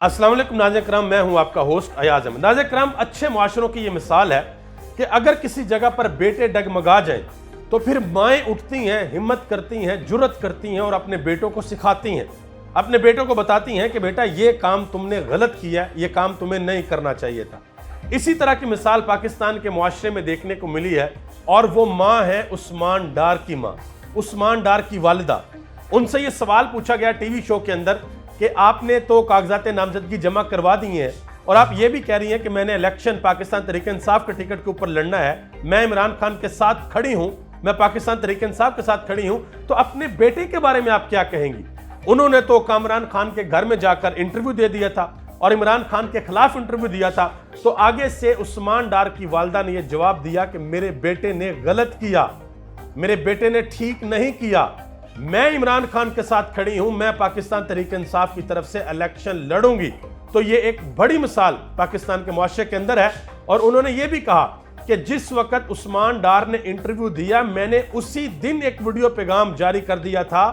अस्सलाम वालेकुम नाज़रीन किराम, मैं हूं आपका होस्ट अयाज अहमद। नाज़रीन किराम, अच्छे मुआशरों की ये मिसाल है कि अगर किसी जगह पर बेटे डगमगा जाएं तो फिर माएँ उठती हैं, हिम्मत करती हैं, जुर्रत करती हैं और अपने बेटों को सिखाती हैं, अपने बेटों को बताती हैं कि बेटा ये काम तुमने गलत किया, ये काम तुम्हें नहीं करना चाहिए था। इसी तरह की मिसाल पाकिस्तान के मुआशरे में देखने को मिली है और वो माँ है उस्मान डार की माँ, उस्मान डार की वालिदा। उनसे ये सवाल पूछा गया टीवी शो के अंदर कि आपने तो कागजात नामजदगी जमा करवा दी हैं और आप ये भी कह रही हैं कि मैंने इलेक्शन पाकिस्तान तहरीक इंसाफ के टिकट के ऊपर लड़ना है, मैं इमरान खान के साथ खड़ी हूं, मैं पाकिस्तान तहरीक इंसाफ के साथ खड़ी हूं, तो अपने बेटे के बारे में आप क्या कहेंगी? उन्होंने तो कामरान खान के घर में जाकर इंटरव्यू दे दिया था और इमरान खान के खिलाफ इंटरव्यू दिया था। तो आगे से उस्मान डार की वालिदा ने यह जवाब दिया कि मेरे बेटे ने गलत किया, मेरे बेटे ने ठीक नहीं किया, मैं इमरान खान के साथ खड़ी हूं, मैं पाकिस्तान तहरीक इंसाफ की तरफ से इलेक्शन लड़ूंगी। तो ये एक बड़ी मिसाल पाकिस्तान के मुआशरे के अंदर है। और उन्होंने ये भी कहा कि जिस वक्त उस्मान डार ने इंटरव्यू दिया, मैंने उसी दिन एक वीडियो पैगाम जारी कर दिया था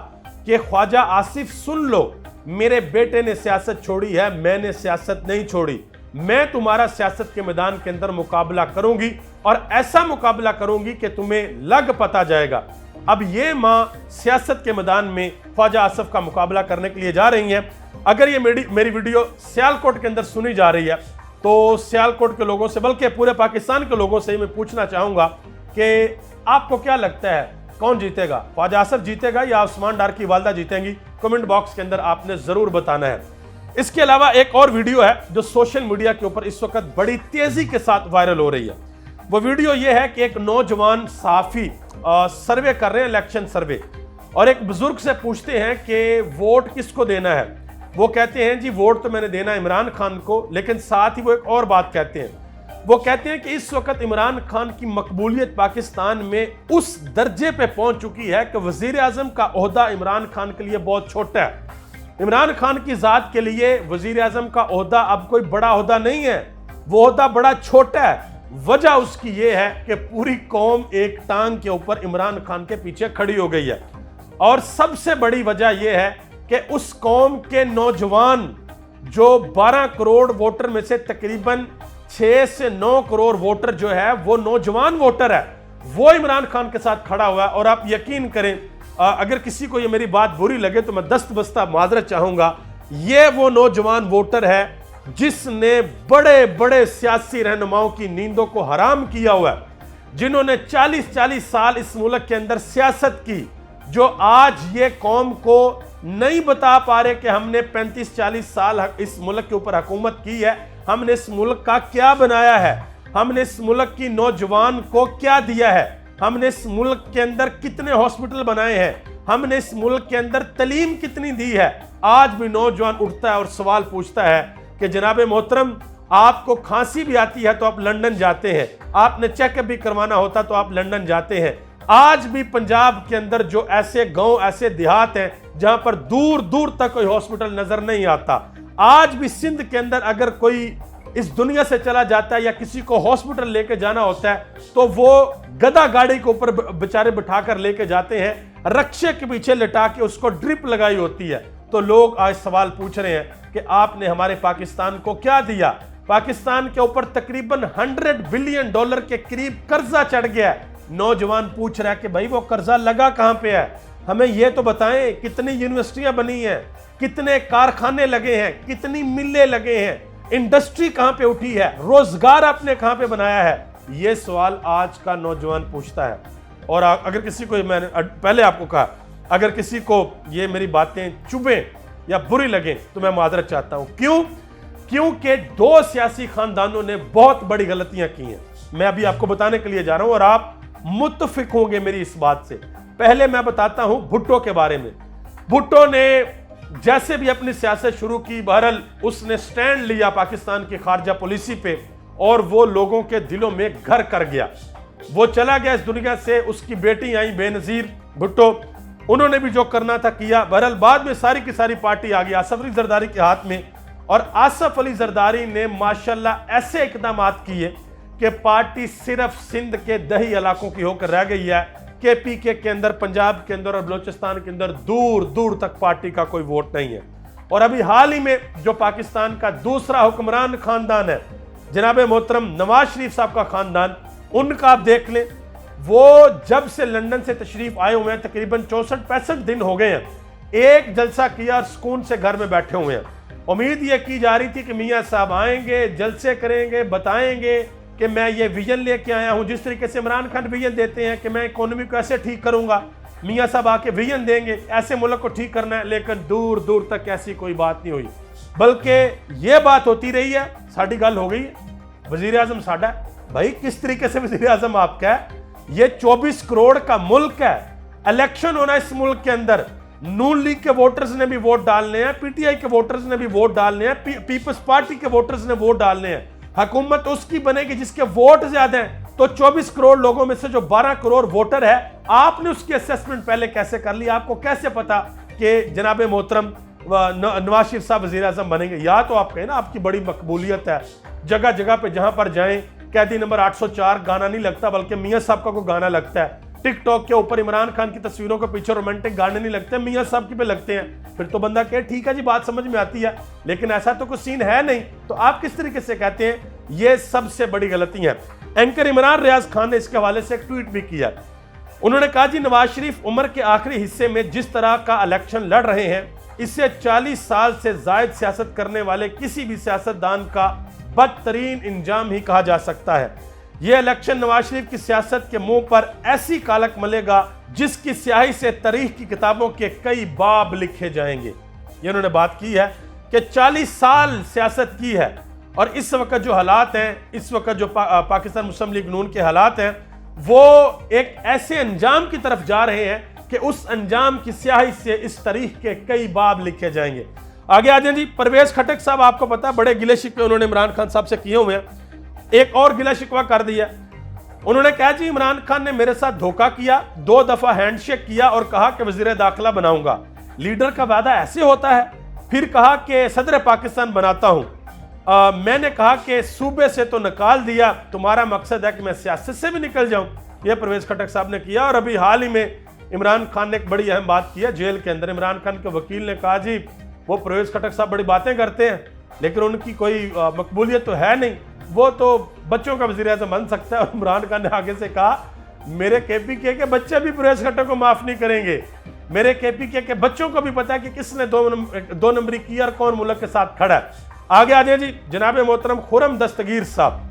कि ख्वाजा आसिफ सुन लो, मेरे बेटे ने सियासत छोड़ी है, मैंने सियासत नहीं छोड़ी, मैं तुम्हारा सियासत के मैदान के अंदर मुकाबला करूंगी और ऐसा मुकाबला करूंगी कि तुम्हें लग पता जाएगा। अब ये माँ सियासत के मैदान में ख्वाजा आसिफ का मुकाबला करने के लिए जा रही हैं। अगर ये मेरी वीडियो सियालकोट के अंदर सुनी जा रही है तो सियालकोट के लोगों से, बल्कि पूरे पाकिस्तान के लोगों से मैं पूछना चाहूंगा कि आपको क्या लगता है कौन जीतेगा, ख्वाजा आसिफ जीतेगा या उस्मान डार की वालिदा जीतेंगी? कमेंट बॉक्स के अंदर आपने जरूर बताना है। इसके अलावा एक और वीडियो है जो सोशल मीडिया के ऊपर इस वक्त बड़ी तेजी के साथ वायरल हो रही है। वो वीडियो ये है कि एक नौजवान सहाफी सर्वे कर रहे हैं, इलेक्शन सर्वे, और एक बुजुर्ग से पूछते हैं कि वोट किसको देना है। वो कहते हैं जी वोट तो मैंने देना है इमरान खान को, लेकिन साथ ही वो एक और बात कहते हैं, वो कहते हैं कि इस वक्त इमरान खान की मकबूलियत पाकिस्तान में उस दर्जे पे पहुंच चुकी है कि वजीर आजम का ओहदा इमरान खान के लिए बहुत छोटा है। इमरान खान की जात के लिए वजीर आजम का ओहदा अब कोई बड़ा ओहदा नहीं है, वो ओहदा बड़ा छोटा है। वजह उसकी ये है कि पूरी कौम एक टांग के ऊपर इमरान खान के पीछे खड़ी हो गई है। और सबसे बड़ी वजह यह है कि उस कौम के नौजवान जो 12 करोड़ वोटर में से तकरीबन 6 से 9 करोड़ वोटर जो है वो नौजवान वोटर है, वो इमरान खान के साथ खड़ा हुआ है। और आप यकीन करें, अगर किसी को ये मेरी बात बुरी लगे तो मैं दस्त बस्ता माजरत चाहूंगा, ये वो नौजवान वोटर है जिसने बड़े बड़े सियासी रहनुमाओं की नींदों को हराम किया हुआ है, जिन्होंने 40-40 साल इस मुल्क के अंदर सियासत की, जो आज ये कौम को नहीं बता पा रहे कि हमने 35-40 साल इस मुल्क के ऊपर हुकूमत की है, हमने इस मुल्क का क्या बनाया है, हमने इस मुल्क की नौजवान को क्या दिया है, हमने इस मुल्क के अंदर कितने हॉस्पिटल बनाए हैं, हमने इस मुल्क के अंदर तालीम कितनी दी है। आज भी नौजवान उठता है और सवाल पूछता है कि जनाबे मोहतरम, आपको खांसी भी आती है तो आप लंदन जाते हैं, आपने चेकअप भी करवाना होता तो आप लंदन जाते हैं। आज भी पंजाब के अंदर जो ऐसे गांव, ऐसे देहात हैं जहां पर दूर दूर तक कोई हॉस्पिटल नजर नहीं आता, आज भी सिंध के अंदर अगर कोई इस दुनिया से चला जाता है या किसी को हॉस्पिटल लेके जाना होता है तो वो गधा गाड़ी के ऊपर बेचारे बिठाकर लेके जाते हैं, रक्षे के पीछे लिटा के उसको ड्रिप लगाई होती है। तो लोग आज सवाल पूछ रहे हैं कि आपने हमारे पाकिस्तान को क्या दिया। पाकिस्तान के ऊपर तकरीबन $100 बिलियन के करीब कर्जा चढ़ गया है। नौजवान पूछ रहा है कि भाई वो कर्जा लगा कहां पे है, हमें ये तो बताएं, कितनी यूनिवर्सिटियां बनी हैं, कितने कारखाने लगे हैं, कितनी मिलें लगे हैं, इंडस्ट्री कहां पे उठी है, रोजगार आपने कहां पे बनाया है। ये सवाल आज का नौजवान पूछता है। और अगर किसी को, मैंने पहले आपको कहा, अगर किसी को ये मेरी बातें चुभे या बुरी लगे तो मैं माजरत चाहता हूं। क्यों? क्योंकि 2 सियासी खानदानों ने बहुत बड़ी गलतियां की हैं। मैं अभी आपको बताने के लिए जा रहा हूं और आप मुत्तफिक होंगे मेरी इस बात से। पहले मैं बताता हूं भुट्टो के बारे में। भुट्टो ने जैसे भी अपनी सियासत शुरू की, बहरहाल उसने स्टैंड लिया पाकिस्तान की खारजा पॉलिसी पे और वो लोगों के दिलों में घर कर गया। वो चला गया इस दुनिया से, उसकी बेटी आई बेनजीर भुट्टो, उन्होंने भी जो करना था किया। बहरहाल बाद में सारी की सारी पार्टी आ गई आसिफ अली जरदारी के हाथ में, और आसिफ अली जरदारी ने माशाल्लाह ऐसे इकदाम किए कि पार्टी सिर्फ सिंध के दही इलाकों की होकर रह गई है। केपीके के अंदर, पंजाब के अंदर और बलोचिस्तान के अंदर दूर दूर तक पार्टी का कोई वोट नहीं है। और अभी हाल ही में जो पाकिस्तान का दूसरा हुक्मरान खानदान है, जनाब मोहतरम नवाज शरीफ साहब का खानदान, उनका आप देख लें, वो जब से लंदन से तशरीफ आए हुए हैं तकरीबन 64-65 दिन हो गए हैं, एक जलसा किया और सुकून से घर में बैठे हुए हैं। उम्मीद ये की जा रही थी कि मियाँ साहब आएंगे, जलसे करेंगे, बताएंगे कि मैं ये विजन लेके आया हूँ, जिस तरीके से इमरान खान विजन देते हैं कि मैं इकोनॉमी को ऐसे ठीक करूंगा, मियाँ साहब आके विजन देंगे ऐसे मुल्क को ठीक करना है। लेकिन दूर दूर तक ऐसी कोई बात नहीं हुई, बल्कि ये बात होती रही है, साड़ी गल हो गई है, वजीर आजम साडा। भाई किस तरीके से वजीर आजम आपका है? ये 24 करोड़ का मुल्क है, इलेक्शन होना इस मुल्क के अंदर, नून लीग के वोटर्स ने भी वोट डालने हैं, पीटीआई के वोटर्स ने भी वोट डालने हैं, पीपल्स पार्टी के वोटर्स ने वोट डालने हैं। हुकूमत उसकी बनेगी जिसके वोट ज्यादा हैं। तो 24 करोड़ लोगों में से जो 12 करोड़ वोटर है, आपने उसकी असेसमेंट पहले कैसे कर ली? आपको कैसे पता कि जनाब मोहतरम नवाज शरीफ साहब वजीर आजम बनेंगे? या तो आप कहें ना आपकी बड़ी मकबूलियत है, जगह जगह पे जहां पर जाएं कैदी नंबर 804 गाना नहीं लगता, बल्कि मियाँ साहब का कोई गाना लगता है। टिकटॉक के ऊपर इमरान खान की तस्वीरों के पीछे रोमांटिक गाने नहीं लगते, मियाँ साहब की पे लगते हैं। फिर तो बंदा कहे ठीक है जी, बात समझ में आती है, लेकिन ऐसा तो कोई सीन है नहीं। तो आप किस तरीके से कहते हैं? ये सबसे बड़ी गलती है। एंकर इमरान रियाज खान ने इसके हवाले से एक ट्वीट भी किया। उन्होंने कहा जी, नवाज शरीफ उम्र के आखिरी हिस्से में जिस तरह का इलेक्शन लड़ रहे हैं, इससे 40 साल से जायद सियासत करने वाले किसी भी सियासतदान का बदतरीन इंजाम ही कहा जा सकता है। यह इलेक्शन नवाज शरीफ की सियासत के मुंह पर ऐसी कालक मलेगा जिसकी स्याही से तारीख की किताबों के कई बाब लिखे जाएंगे। ये उन्होंने बात की है कि 40 साल सियासत की है, और इस वक्त जो हालात हैं, इस वक्त जो पाकिस्तान मुस्लिम लीग नून के हालात हैं, वो एक ऐसे अंजाम की तरफ जा रहे हैं कि उस अंजाम की स्याही से इस तारीख के कई बाब लिखे जाएंगे। आगे आ जाए जी, परवेज खटक साहब, आपको पता है बड़े गिले शिकवे उन्होंने इमरान खान साहब से किए हुए हैं। एक और गिला शिकवा कर दिया, उन्होंने कहा जी इमरान खान ने मेरे साथ धोखा किया, 2 दफा हैंडशेक किया और कहा कि वजीर दाखिला बनाऊंगा। लीडर का वादा ऐसे होता है? फिर कहा कि सदर पाकिस्तान बनाता हूं। मैंने कहा कि सूबे से तो निकाल दिया, तुम्हारा मकसद है कि मैं सियासत से भी निकल जाऊं। यह परवेज खटक साहब ने किया। और अभी हाल ही में इमरान खान ने एक बड़ी अहम बात की है जेल के अंदर। इमरान खान के वकील ने कहा जी वो परवेज खटक साहब बड़ी बातें करते हैं, लेकिन उनकी कोई मकबूलियत तो है नहीं, वो तो बच्चों का वज़ीर आज़म बन सकता है। और इमरान खान ने आगे से कहा मेरे केपीके के बच्चे भी परवेज खटक को माफ नहीं करेंगे। मेरे केपीके के बच्चों को भी पता है कि किसने 2 नंबरी की और कौन मुल्क के साथ खड़ा है। आगे आ जाए जी, जनाब मोहतरम खुरम दस्तगीर साहब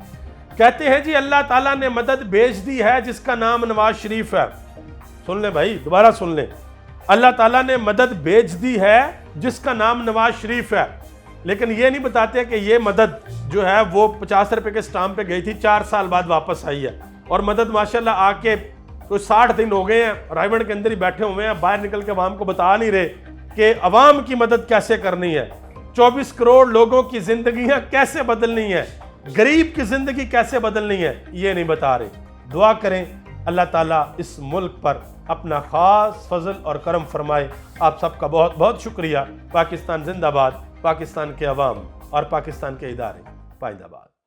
कहते हैं जी अल्लाह ताला ने मदद भेज दी है जिसका नाम नवाज शरीफ है। सुन ले भाई, दोबारा सुन ले, अल्लाह ताला ने मदद भेज दी है जिसका नाम नवाज शरीफ है। लेकिन ये नहीं बताते कि ये मदद जो है वो 50 रुपए के स्टाम्प पे गई थी, 4 साल बाद वापस आई है। और मदद माशाल्लाह आके कोई 60 दिन हो गए हैं, रायवंड के अंदर ही बैठे हुए हैं, बाहर निकल के अवाम को बता नहीं रहे कि अवाम की मदद कैसे करनी है, 24 करोड़ लोगों की जिंदगियां कैसे बदलनी है, गरीब की जिंदगी कैसे बदलनी है, ये नहीं बता रहे। दुआ करें अल्लाह ताला इस मुल्क पर अपना खास फजल और करम फरमाए। आप सबका बहुत बहुत शुक्रिया। पाकिस्तान जिंदाबाद, पाकिस्तान के अवाम और पाकिस्तान के इदारे पाइंदाबाद।